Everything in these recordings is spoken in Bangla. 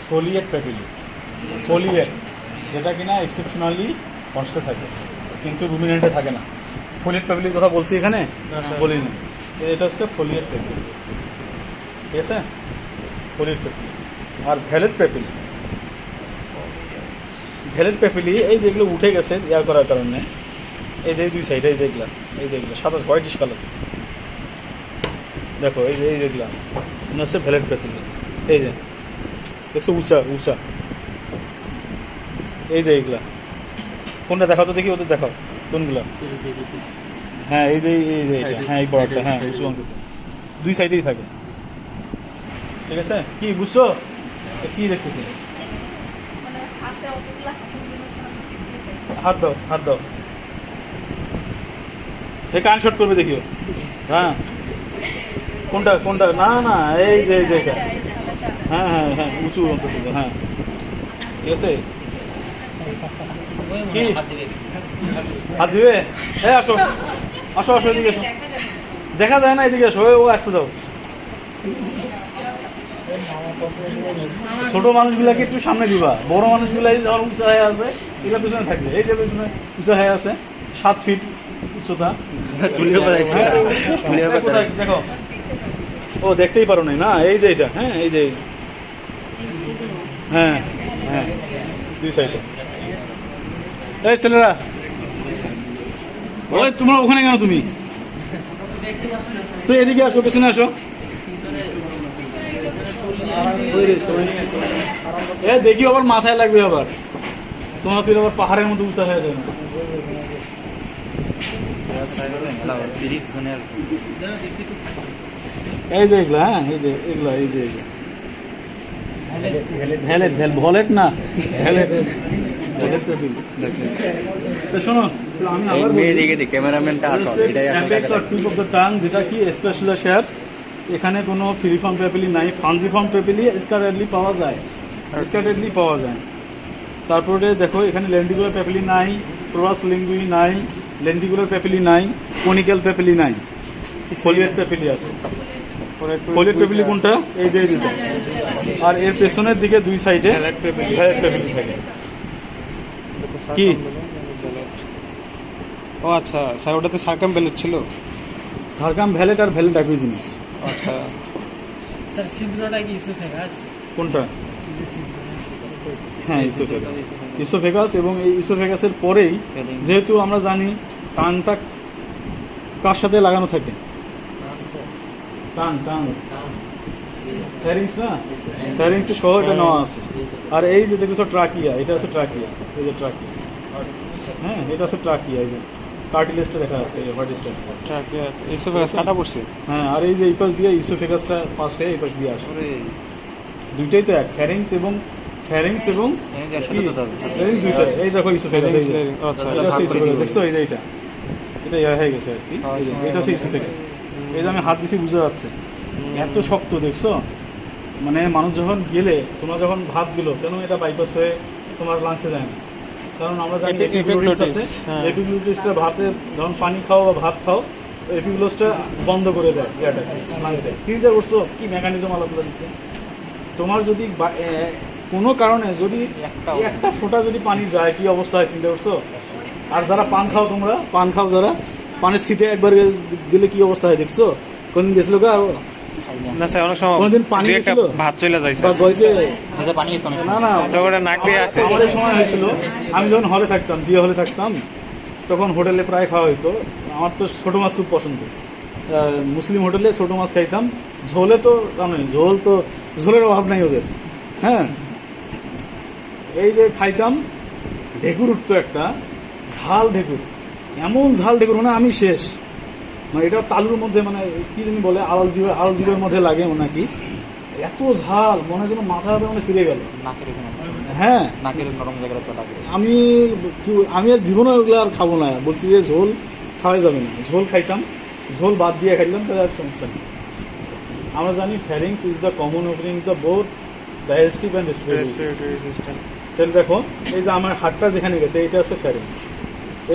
ফোলিয়েট প্যাপিলি, ফোলিয়েট যেটা কিনা এক্সেপশনালি হর্সে থাকে কিন্তু রুমিনেন্টে থাকে না। ফোলিয়েট প্যাপিলির কথা বলছি এখানে, বলি না। এটা হচ্ছে ফোলিয়েট প্যাপিলি, ঠিক আছে, ফোলিয়েট প্যাপিলি। আর ভ্যালেট প্যাপিলি, ভ্যালেট প্যাপিলি এই যেগুলো উঠে গেছে ইয়ার করার কারণে, এই যে দুই সাইড, এই যেগুলো সাদা হোয়াইটিশ কালার, দেখো এই যেগুলা হচ্ছে ভ্যালেট প্যাপিলি। এই যে দেখছো উঁচা উঁচা, এই যে এইগুলা কোনটা দেখাও তো দেখি, ওদের দেখাও কোনগুলা। হ্যাঁ এই যে এইটা, হ্যাঁ এই বড়টা, হ্যাঁ উঁচু অংশটা দুই সাইডেই থাকে, ঠিক আছে। কি বুঝছো, কি দেখতেছি? হাত দাও, হাত দাও, এই কান শট করবে দেখিও। হ্যাঁ কোনটা কোনটা, না না এই যে এটা, হ্যাঁ হ্যাঁ হ্যাঁ উঁচু অংশটা, হ্যাঁ ঠিক আছে। কি হাত দিবে? এই আসো আসো আসো, এদিকে আসো। দেখা যায় না, এদিকে আসো, ও আসতে দাও। ছোট মানুষগুলাকে একটু সামনে দিবা, বড় মানুষগুলাই যখন উঁচা হয়ে আছে এগুলো পিছনে থাকবে। এই যে পিছনে উঁচা হয়ে আছে 7 ফিট উচ্চতা, দেখো। ও দেখতেই পারো না, এই যে এটা, হ্যাঁ এই যে, হ্যাঁ হ্যাঁ দুই সাইডে। এই ছেলেরা, ওই তোমরা ওখানে কেন? তুমি তো এদিকে আসো, পেছনে আসো। এ দেখি আবার মাথায় লাগবে, আবার তোমার ফির আবার পাহাড়ের মধ্যে উঁচা হয়ে যায় না। এই যে এগুলা, হ্যাঁ এই যে এগুলা, এই যে ভ্যালেট, ভলেট না ভ্যালেট, শোনো আমি আবার যেটা কি স্পেশাল শেপ। এখানে কোনো ফিলিফর্ম প্যাপিলি নাই, ফাঞ্জিফর্ম প্যাপিলি স্ক্যাটারলি পাওয়া যায়, স্ক্যাটারলি পাওয়া যায়। তারপরে দেখো এখানে লেন্ডিকুলার প্যাপিলি নাই, প্রোরাস লিঙ্গুই নাই, লেন্ডিকুলার প্যাপিলি নাই, কনিক্যাল প্যাপিলি নাই, ফোলিয়েট প্যাপিলি আছে। ফোলিয়েট প্যাপিলি কোনটা? এই যে দুটো, আর এর পেছনের দিকে দুই সাইডে ভ্যালেট প্যাপিলি থাকে। কি? ও আচ্ছা স্যার, ওটাতে সার্কাম ভ্যালেট ছিল। সার্কাম ভ্যালেট আর ভ্যালেট একই জিনিস। আচ্ছা স্যার ছিদ্রটা কি ইসোফেগাস? কোনটা? হ্যাঁ ইসোফেগাস, ইসোফেগাস। এবং এই ইসোফেগাসের পরেই যেহেতু আমরা জানি কানটা কার সাথে লাগানো থাকে, কান কান ফ্যারিংস না, ফ্যারিংস সহ এটা নেওয়া আছে। আর এই যে দেখছো ট্রাকিয়া, এটা হচ্ছে ট্রাকিয়া, এই যে ট্রাকিয়া, হ্যাঁ এটা হচ্ছে ট্রাকিয়া, এই যে কার্টিলেজটা দেখা আছে, হোয়াইটিসটা ট্রাকিয়া, ইসোফেগাস কাটা পড়ছে। হ্যাঁ, আর এই যে এই পাশ দিয়ে ইসোফেগাসটা পাস হয়ে এই পাশ দিয়ে আসে, দুইটাই তো এক, ফ্যারিংস এবং দুইটা। এই দেখো ইসোফেগাস, দেখছো এই যে এটা ইয়া হয়ে গেছে আর কি, এটা হচ্ছে ইসোফেগাস। এই যে আমি হাত দিছি বুঝা যাচ্ছে, এত শক্ত দেখছো। মানে মানুষ যখন গেলে, তোমরা যখন ভাত দিলো, কেন এটা বাইপাস হয়ে তোমার লাংসে যায় না? কারণ আমরা জানি এপিগ্লুটিসটা ভাতের যখন পানি খাও বা ভাত খাও, এপিগ্লোসটা বন্ধ করে দেয় ইয়াটাকে লাংসে। চিন্তা করছো কি মেকানিজম আলাদা দিচ্ছে? তোমার যদি কোনো কারণে যদি একটা ফোঁটা যদি পানি যায়, কি অবস্থা হয় চিন্তা করছো? আর যারা পান খাও, তোমরা পান খাও যারা, পানের সিটে একবার গেলে কি অবস্থা হয় দেখছো? কোনদিন গেছিল গা? না স্যার, অনেক সময় কোনদিন পানি গেছিল, ভাত চলে যায় বা গইতে না না, নাক দিয়ে আসে। আমাদের সময় হয়েছিল, আমি যখন হলে থাকতাম, জিয়া হলে থাকতাম, তখন হোটেলে প্রায় খাওয়া হইতো। আমার তো ছোটো মাছ খুব পছন্দ, মুসলিম হোটেলে ছোটো মাছ খাইতাম। ঝোলে তো জানোই, ঝোলের অভাব নাই ওদের। হ্যাঁ, এই যে খাইতাম, ঢেকুর উঠতো একটা, ঝাল ঢেকুর, এমন ঝাল ঢেকুর মানে আমি শেষ। মানে এটা তালুর মধ্যে, মানে কি জানি বলে, আলজিবের মধ্যে লাগে নাকি, এত ঝাল মনে হয় যেন মাথা মানে ফিরে গেল। হ্যাঁ, আমি আর জীবনে ওগুলো আর খাবো না, বলছি যে ঝোল খাওয়াই যাবে না। ঝোল খাইতাম, ঝোল বাদ দিয়ে খাইলাম, তাহলে আর সমস্যা নেই। আমরা জানি ফ্যারিংস is the common opening the both digestive and respiratory system. তাহলে দেখো, এই যে আমার হাতটা যেখানে গেছে, এটা হচ্ছে ফ্যারিংস,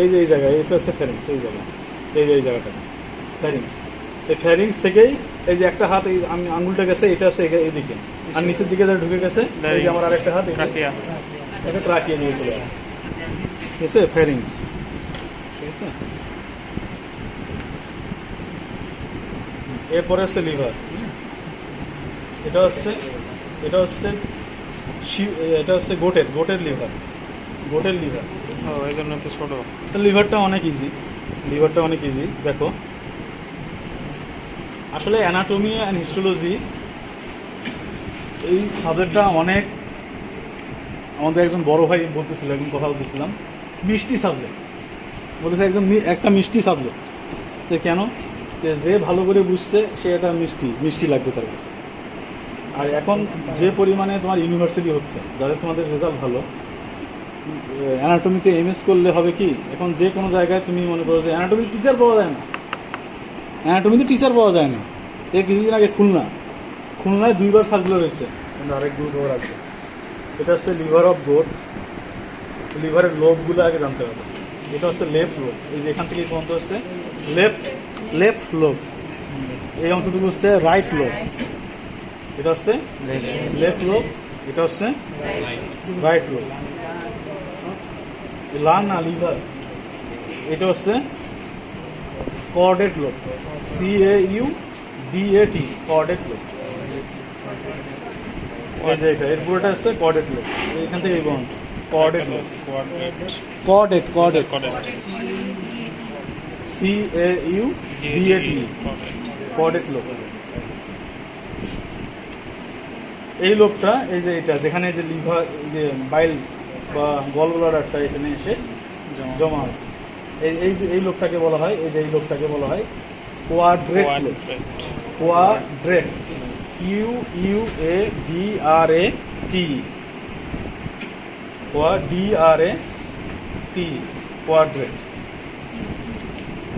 এই যে এই জায়গায় এটা হচ্ছে ফ্যারিংস, এই জায়গায়, এই যে এই জায়গাটা ফ্যারিংস, এই ফ্যারিংস থেকেই এই যে একটা হাত এই আমি আঙুলটা গেছে এটা হচ্ছে এইদিকে, আর নিচের দিকে যা ঢুকে গেছে এই যে আমার আরেকটা হাত ট্রাকিয়া। এটা ট্রাকিয়ে নিয়ে চলে আসে। ঠিক আছে, ফ্যারিংস। ঠিক আছে, এরপরে হচ্ছে লিভার। এটা হচ্ছে এটা হচ্ছে এটা হচ্ছে গোটের লিভার। ও এই জন্য তো ছোট। লিভারটা অনেক ইজি। দেখো, আসলে অ্যানাটমি অ্যান্ড হিস্টোলজি এই সাবজেক্টটা অনেক, আমাদের একজন বড় ভাই বলতেছিল, একজন কথা বলতেছিলাম, মিষ্টি সাবজেক্ট বলতেছে, একটা মিষ্টি সাবজেক্ট। যে কেন? যে ভালো করে বুঝছে সে এটা মিষ্টি লাগবে তার কাছে। আর এখন যে পরিমাণে তোমার ইউনিভার্সিটি হচ্ছে, যাদের তোমাদের রেজাল্ট ভালো, অ্যানাটমিতে এমএস করলে হবে কি, এখন যে কোনো জায়গায় তুমি মনে করো যে অ্যানাটমিতে টিচার পাওয়া যায় না। এই কিছুদিন আগে খুলনায় 2বার সার্কুলার হয়েছে, আরেক দূর খবর আছে। এটা হচ্ছে লিভার অফ গোট। লিভারের লোবগুলো আগে জানতে হবে। এটা হচ্ছে লেফট লোব, এই যে এখান থেকে পর্যন্ত হচ্ছে লেফট লোব। এই অংশটুকু হচ্ছে রাইট লোব। এটা হচ্ছে লেফট লোব, এটা হচ্ছে রাইট লোব। লাং না লিভার, এটা হচ্ছে chordate lobe, CAUDAT, chordate lobe. এই যে এটা, এর পুরোটা হচ্ছে কর্ডেট লোব। এখান থেকে এই বন্ধ chordate lobe, chordate CAUDAT, chordate lobe. এই লোবটা, এই যে এটা যেখানে যে লিভার, যে বাইল বা গল ব্লাডারটা এখানে এসে জমা আছে, এই লোকটাকে বলা হয়, এই লোকটাকে বলা হয় quadrate lobe. Quadrate, QUADRAT, quadrate.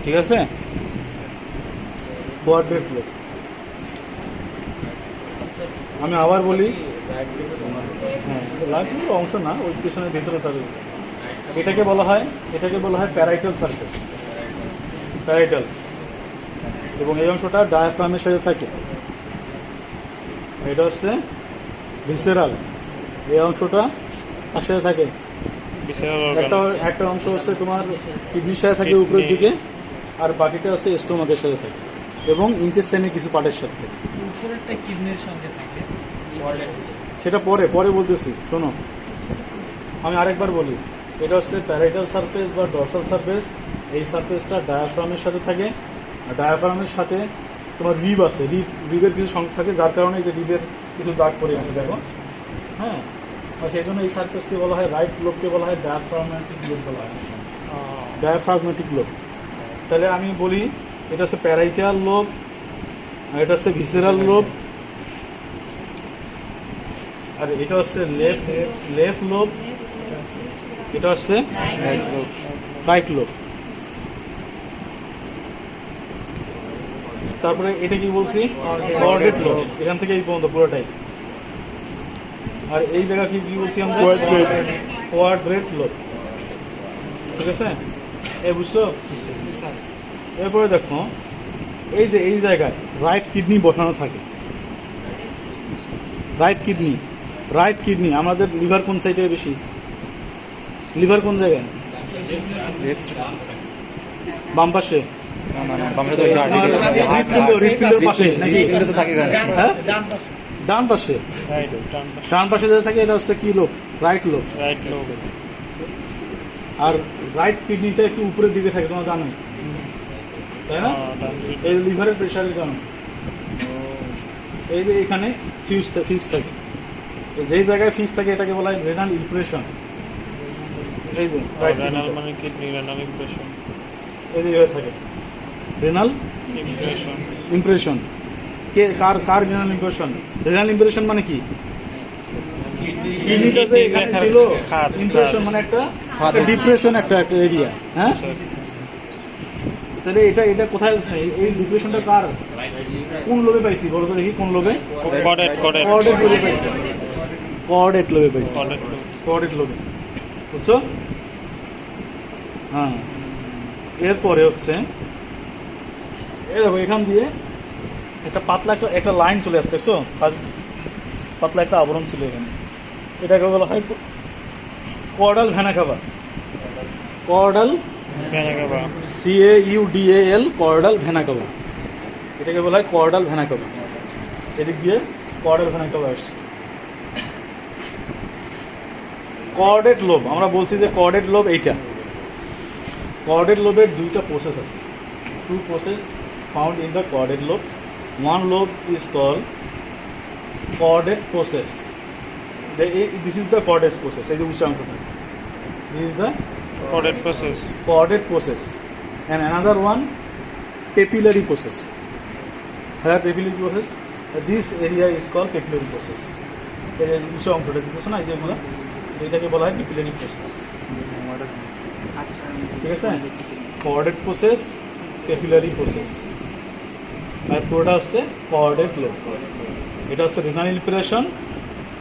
ঠিক আছে, কোয়াড্রেট লোব। আমি আবার বলি, হ্যাঁ, লাইফের অংশ না, ওই পিছনের ভেতরে থাকবে। এটাকে বলা হয় প্যারাইটাল সারফেস, প্যারাইটাল। এবং এই অংশটা ডায়াফ্রামের সাথে থাকে। এটা হচ্ছে ভিসেরাল, এই অংশটা তার সাথে থাকে। একটা অংশ হচ্ছে তোমার কিডনির সাথে থাকে উপরের দিকে, আর বাকিটা হচ্ছে স্টোমাকের সাথে থাকে এবং ইন্টেস্টাইনের কিছু পার্টের সাথে থাকে। উপরেরটা কিডনির সঙ্গে থাকে, সেটা পরে বলতেছি, শোনো। আমি আরেকবার বলি, এটা হচ্ছে প্যারাইটাল সারফেস বা ডরসাল সারফেস। এই সারফেসটা ডায়াফ্রামের সাথে থাকে, আর ডায়াফ্রামের সাথে তোমার রিব আছে, রিবের কিছু সংখ্যা থাকে, যার কারণে এই যে রিবের কিছু দাগ পড়ে আছে, দেখো। হ্যাঁ, আর সেই জন্য এই সারফেসকে বলা হয়, রাইট লোবকে বলা হয় ডায়াফ্রাগমেটিক লোব বলা হয়, ডায়াফ্রাগমেটিক লোব। তাহলে আমি বলি, এটা হচ্ছে প্যারাইটাল লোব, আর এটা হচ্ছে ভিসেরাল লোব, আর এটা হচ্ছে লেফট লোব, এটা হচ্ছে রাইট লোব। তারপরে এটা কি বলছি, কর্ডেট লোব, এখান থেকে এই পর্যন্ত পুরোটাই। আর এই জায়গা কি বলছি আমরা, কোয়াড্রেট লোব। ঠিক আছে, এই বুঝছো? এরপরে দেখো, এই যে এই জায়গায় রাইট কিডনি বসানো থাকে। রাইট কিডনি আমাদের লিভার কোন সাইডে বেশি? লিভার কোন জায়গায়? বাম পাশে, হৃৎপিণ্ডের পাশে নাকি? হ্যাঁ, ডান পাশে যেটা থাকে এটা হচ্ছে কি লোব? Right lobe. আর রাইট কিডনিটা একটু উপরের দিকে থাকে, তোমরা জানো, তাই না? এই লিভারের প্রেশারের কারণে এই যে এখানে ফিক্স থাকে, যেই জায়গায় ফিক্স থাকে এটাকে বলা হয় রেনাল ইমপ্রেশন। এই যে রেনাল মানে কিডনি, রেনাল ইমপ্রেশন, এই যে থাকে রেনাল ইমপ্রেশন। কার রেনাল ইমপ্রেশন? রেনাল ইমপ্রেশন মানে কি? কিডনিটা যে এখানে ছিল, ইমপ্রেশন মানে একটা ডিপ্রেশন, একটা এরিয়া। হ্যাঁ, তাহলে এটা কোথায় আছে? এই ডিপ্রেশনটা কার, কোন লোবে পাইছি বলো তো দেখি? কোন লোবে? কর্ডেট লোবে পাইছি, কর্ডেট লোবে। বুঝছো? হ্যাঁ, এরপরে হচ্ছে এই দেখো, এখান দিয়ে একটা পাতলা একটা লাইন চলে আসছে, দেখছো? পাতলা একটা আবরণ ছিল এখানে, এটাকে বলা হয় caudal vena cava. Caudal CAUDAL, caudal vena cava, এটাকে বলা হয় কর্ডাল ভেনা কাভা। এদিক দিয়ে কর্ডাল ভেনা কাভা আসছে। কর্ডেট লোব, আমরা বলছি যে কর্ডেট লোব এইটা। কর্ডেট লোবের দুইটা প্রসেস আছে, two process found in the caudate lobe. One lobe is call caudate process, this is the caudate process. এই যে উচ্চাঙ্কটা, this is the Corded process. chordate process, and another one papillary process. Here papillary process, this area is called papillary process. এই উচ্চ অংশটা দেখতেছো না, এই যেগুলো, এটাকে বলা হয় papillary process। ঠিক আছে, chordate process, papillary process। আর পুরোটা হচ্ছে chordate lobe, এটা হচ্ছে renal infiltration,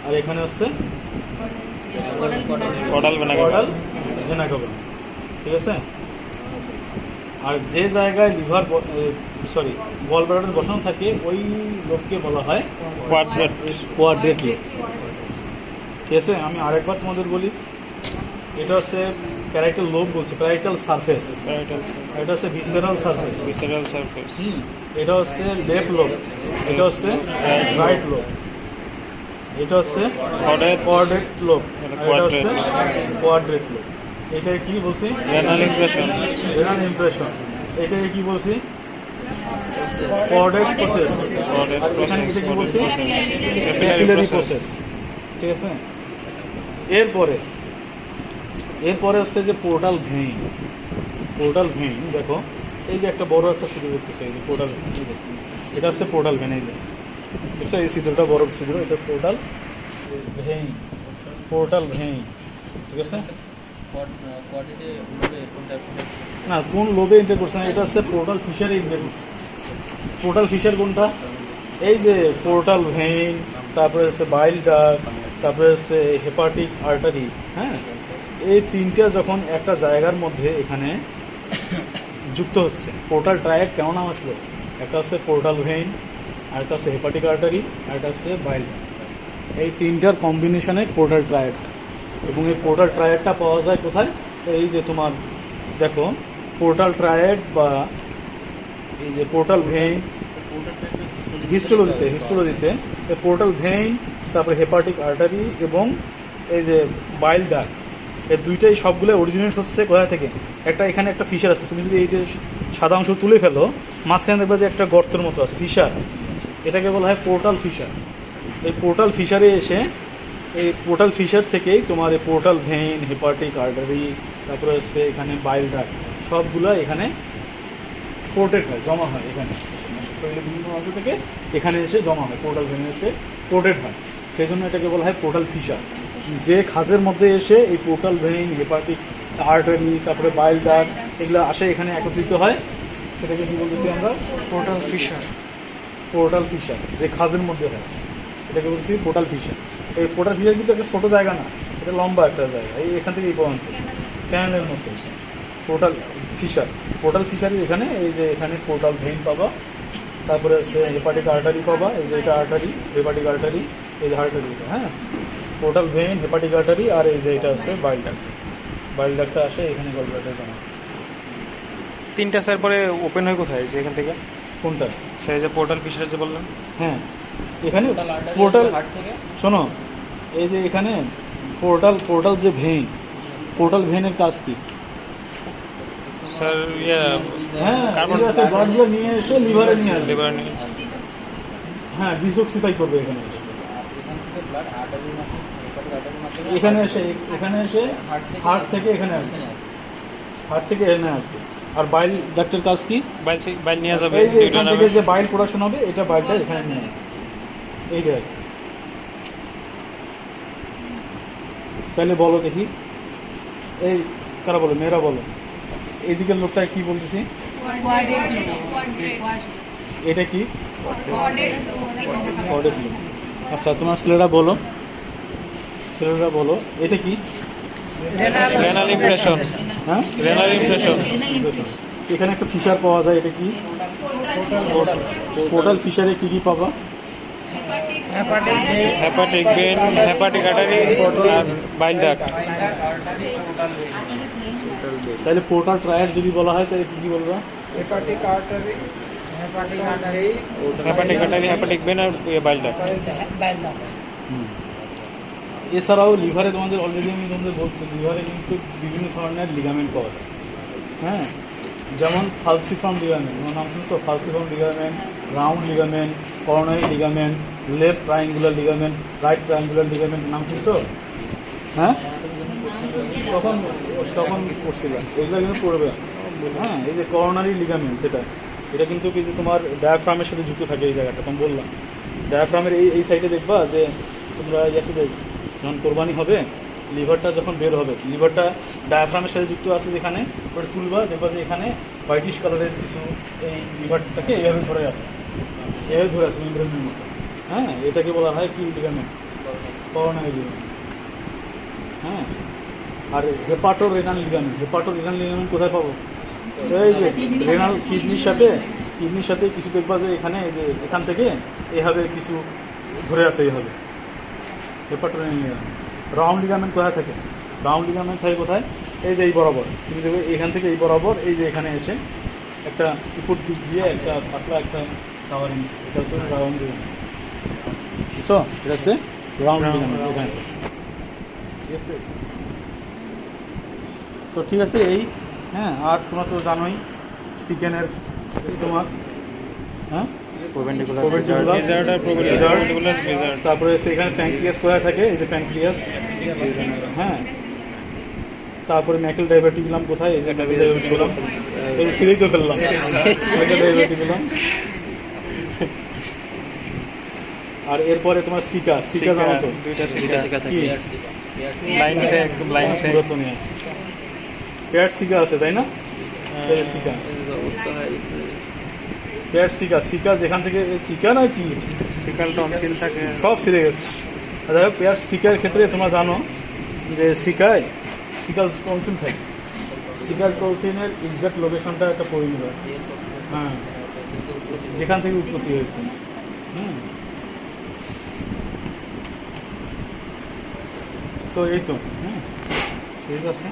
আর এখানে হচ্ছে Caudal vena caudal cava. Vena CAVA. ঠিক আছে, আর যে জায়গায় লিভার গল ব্লাডার বসানো থাকে ওই লোককে বলা হয় Quadrate. কোয়াড্রেট লোক। ঠিক আছে, আমি আরেকবার তোমাদের বলি, এটা হচ্ছে প্যারাইটাল লোব বলছে, প্যারাইটাল সারফেস। Parietal. এটা হচ্ছে ভিসেরাল সারফেস। Visceral surface. এটা হচ্ছে লেফট লোব, এটা হচ্ছে রাইট লোব, এটা হচ্ছে কোয়াড্রেট লোব, এটা হচ্ছে কোয়াড্রেট লোব। এটা কি বলছি? Renal impression. Renal impression. এটাকে কি বলছি? Quadrate process. Cordate আর এখানে process. এটা কি বলছি? Capillary capillary process. প্রসেস। ঠিক আছে, এরপরে হচ্ছে যে পোর্টাল ভেইন। পোর্টাল ভেইন দেখো, এই যে একটা বড় একটা ছিদ্র দেখতেছো, এই যে পোর্টাল, এটা হচ্ছে পোর্টাল ভেইন। এই যে দেখছো, এই ছিদ্রটা বড় ছিদ্র, এটা পোর্টাল ভেইন। পোর্টাল ভেইন, ঠিক আছে না, কোন লোবে এন্টার করছে না, এটা হচ্ছে পোর্টাল ফিশারে এন্টার করছে। পোর্টাল ফিশার কোনটা? এই যে পোর্টাল ভেইন, তারপরে হচ্ছে বাইল ডাক্ট, তারপরে হচ্ছে হেপাটিক আর্টারি। হ্যাঁ, এই তিনটা যখন একটা জায়গার মধ্যে এখানে যুক্ত হচ্ছে, পোর্টাল ট্রায়াড কেমন নাম আসলো? একটা হচ্ছে পোর্টাল ভেইন, আরেকটা হচ্ছে হেপাটিক আর্টারি, আরেকটা হচ্ছে বাইল ডাক্ট। এই তিনটার কম্বিনেশনে পোর্টাল ট্রায়াড। এবং এই পোর্টাল ট্রায়াডটা পাওয়া যায় কোথায়? এই যে তোমার দেখো, পোর্টাল ট্রায়াড বা এই যে পোর্টাল ভেইন, হিস্টোলজিতে পোর্টাল ভেইন, তারপরে হেপাটিক আর্টারি এবং এই যে বাইল ডাক্ট, এই দুইটাই সবগুলো অরিজিনেট হচ্ছে কোথা থেকে? একটা এখানে একটা ফিশার আছে, তুমি যদি এই যে সাদা অংশ তুলে ফেলো, মাঝখানে দেখবে যে একটা গর্তের মতো আছে, ফিশার, এটাকে বলা হয় পোর্টাল ফিশার। এই পোর্টাল ফিশারে এসে, এই পোর্টাল ফিশার থেকেই তোমার এই পোর্টাল ভেইন, হেপাটিক আর্টারি, তারপরে হচ্ছে এখানে বাইল ডাক্ট, সবগুলো এখানে পোর্টেড হয়, জমা হয় এখানে, শরীরের বিভিন্ন অংশ থেকে এখানে এসে জমা হয়, পোর্টাল ভেইনে এসে পোর্টেড হয়। সেই জন্য এটাকে বলা হয় পোর্টাল ফিশার। যে খাজের মধ্যে এসে এই পোর্টাল ভেইন, হেপাটিক আর্টারি, তারপরে বাইল ডাক্ট, এগুলো আসে এখানে একত্রিত হয়, সেটাকে কি বলতেছি আমরা? Portal fissure. Portal fissure. যে খাজের মধ্যে হয় এটাকে বলছি পোর্টাল ফিশার। এই পোর্টাল ফিশার কিন্তু একটা ছোটো জায়গা না, এটা লম্বা একটা জায়গা, এই এখান থেকে এই পর্যন্ত ক্যানেলের মধ্যে পোর্টাল ফিশার। পোর্টাল ফিশারের এখানে এই যে এখানে পোর্টাল ভেইন পাবা, তারপরে হচ্ছে হেপাটিক আর্টারি পাবা, এই যে এটা আর্টারি, হেপাটিক আর্টারি, এই যে আর্টারি, হ্যাঁ, পোর্টাল ভেইন, হেপাটিক আর্টারি, আর এই যে এটা হচ্ছে বাইল ডাক্ট। বাইল ডাক্টটা আসে এখানে গলব্লাডারে জমা। তিনটা স্যার পরে ওপেন হয় কোথায়? যে এখান থেকে কোনটা? স্যার যে পোর্টাল ফিশার যে বললাম। হ্যাঁ, এখানে পোর্টাল, শোনো, এই যে এখানে পোর্টাল যে ভেইন, পোর্টাল ভেইনের কাজ কি? স্যার হ্যাঁ, কার্বন ব্লাডগুলো নিয়ে এসে লিভারে নিয়ে আসবে। লিভার নিয়ে হ্যাঁ, ডিসঅক্সিফাই করবে এখানে এসে। এখানে এসে হার্ট থেকে এখানে আসবে, হার্ট থেকে এখানে আসবে। আর বাইল ডাক্টের কাজ কি? বাইল নিয়ে যাবে, এই যে দুইটা এখান নামে। থেকে যে বাইল প্রোডাকশন হবে, এটা বাইলটা এখানে নিয়ে আসবে, এইটাই। তাহলে বলো দেখি, এই কারা বলো, মেয়েরা বলো, এইদিকের লোকটা কি বলতেছি? এটা কি? Quadrate lobe. আচ্ছা, তোমার ছেলেরা বলো, এটা কি? Renal impression. হ্যাঁ, রেনাল ইমপ্রেশন। এখানে একটা ফিশার পাওয়া যায়, এটা কি? পোর্টাল ফিশারে কি কি পাবা? হেপাটিক বেন, হেপাটিক আর্টারি আর বাইল ডাক্ট। তাহলে পোর্টাল ট্রায়াড যদি বলা হয় তাহলে কি কি বলবা? Hepatic artery, hepatic artery, hepatic vein আর বাইল ডাক্ট। এছাড়াও লিভারে তোমাদের অলরেডি আমি তোমাদের বলছি, লিভারে কিন্তু বিভিন্ন ধরনের লিগামেন্ট পাওয়া যায়। হ্যাঁ, যেমন ফালসিফর্ম লিগামেন্ট, তোমার নাম শুনছো? Falciform ligament, round ligament, coronary ligament, left triangular ligament, right triangular ligament, নাম শুনছো? হ্যাঁ, তখন তখন পড়ছিলাম, এগুলো কিন্তু পড়বে। হ্যাঁ, এই যে করোনারি লিগামেন্ট যেটা, এটা কিন্তু কি যে তোমার ডায়াফ্রামের সাথে যুক্ত থাকে। এই জায়গাটা তুমি বললাম, ডায়াফ্রামের এই সাইডে দেখবা যে তোমরা ইয়াতে যখন কোরবানি হবে, লিভারটা যখন বের হবে, লিভারটা ডায়াফ্রামের সাথে যুক্ত আছে, যেখানে ওটা তুলবা, দেখবা যে এখানে হোয়াইটিশ কালারের কিছু এই লিভারটাকে এইভাবে ধরে আছে, এইভাবে ধরে আছে মেমব্রেনের মতো। হ্যাঁ, এটাকে বলা হয় কি লিগামেন্ট? Coronary ligament. হ্যাঁ, আর hepatorenal ligament, hepatorenal ligament কোথায় পাবো? এই যে রেনাল কিডনির সাথে কিছু দেখবা যে এখানে, এই যে এখান থেকে এইভাবে কিছু ধরে আছে, এইভাবে hepato renal ligament. Round ligament কোথায় থাকে? রাউন্ড লিগামেন্ট থাকে কোথায়? এই যে এই বরাবর, তুমি দেখবে এখান থেকে এই বরাবর, এই যে এখানে এসে একটা উপর দিক দিয়ে একটা পাতলা একটা কাভারিং, এটা হচ্ছে রাউন্ড লিগামেন্ট। বুঝছো? এটা হচ্ছে রাউন্ড লিগামেন্ট এখানে। ঠিক আছে, তো ঠিক আছে এই। হ্যাঁ, আর তোমরা তো জানোই চিকেনের স্টোমাক, হ্যাঁ, তারপরে সেখানে প্যাঙ্ক্রিয়াস কোথায় থাকে? এই যে প্যাঙ্ক্রিয়াস। হ্যাঁ, তারপরে ম্যাকেল ডায়াবেটিকুলাম কোথায়? এই যে ম্যাকেল ডায়াবেটিকুলাম, এই যে সিঁড়েই তো ফেললাম, ম্যাকেল ডায়াবেটিকুলাম। আর এরপরে তোমার সিকা জানো তো? দুইটা সিকা, কি লাইন সেক, লাইন সেক। পুরাতনই আছে, পেয়ার সিকা আছে, তাই না? এই যে সিকা, পেয়ার সিকা যেখান থেকে সিকা না কি সিকাল টনসিল থাকে, সব ছিঁড়ে গেছে। আচ্ছা, পেয়ার সিকার ক্ষেত্রে তোমরা জানো যে সিকাল টনসিল থাকে, সিকাল টনসিলের এক্সাক্ট লোকেশনটা একটা পড়ে নিবে। হ্যাঁ, যেখান থেকে উৎপত্তি হয়েছে। হুম, তো এই তো। হ্যাঁ, ঠিক আছে।